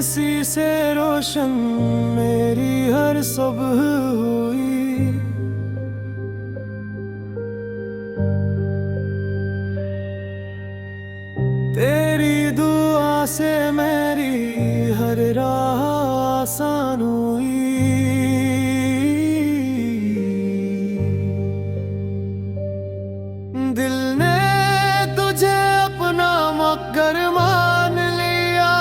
सी से रोशन मेरी हर सुबह हुई। तेरी दुआ से मेरी हर राह आसान हुई। दिल ने तुझे अपना मक्कर मान लिया।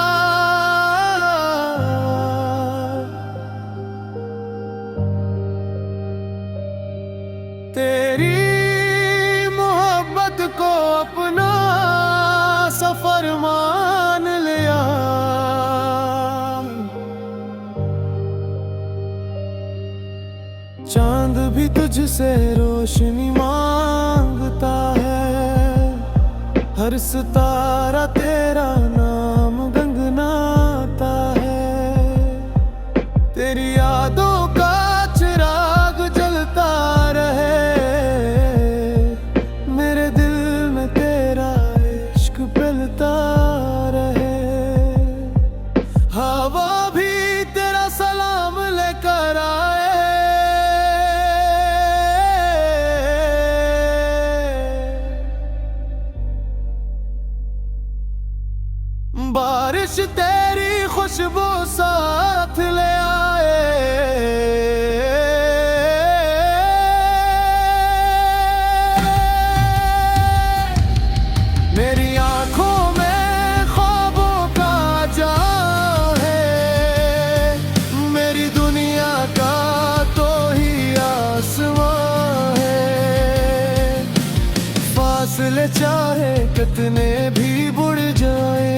तेरी मोहब्बत को अपना सफर मान लिया। चांद भी तुझसे रोशनी मांगता है। हर सितारा तेरा नाम गंगनाता है। तेरी यादों का चिराग जलता रहे। मेरे दिल में तेरा इश्क पिलता रहे। हवा भी तेरा सलाम लेकर आए। बारिश तेरी खुशबू साथ ले आए। मेरी आंखों में ख्वाबों का जाम है। मेरी दुनिया का तो ही आसमां है। फासले चाहे कितने भी बुढ़ जाए,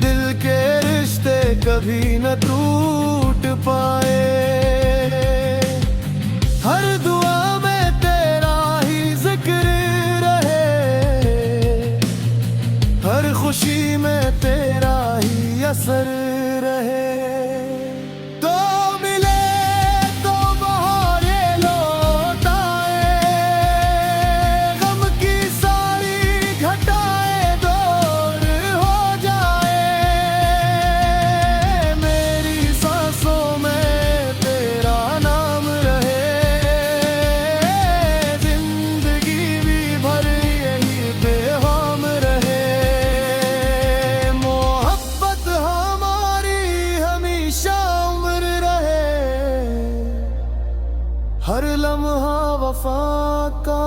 दिल के रिश्ते कभी न टूट पाए। हर दुआ में तेरा ही जिक्र रहे। हर खुशी में तेरा ही असर रहे। तो मिले तो बहारे लौट आए। गम की सारी घटाएं दूर हो जाए। मेरी सांसों में तेरा नाम रहे। जिंदगी भी भर यही बेहाम रहे। मोहब्बत हमारी हमेशा उम्र रहे। हर लम्हा वफा का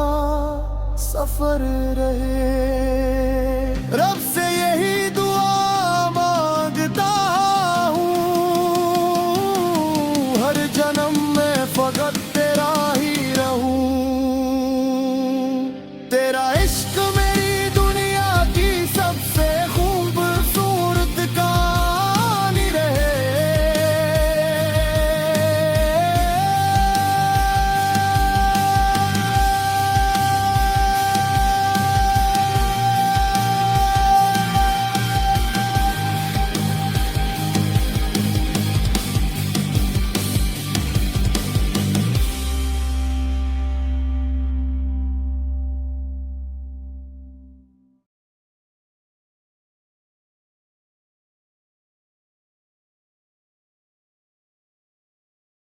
सफर रहे।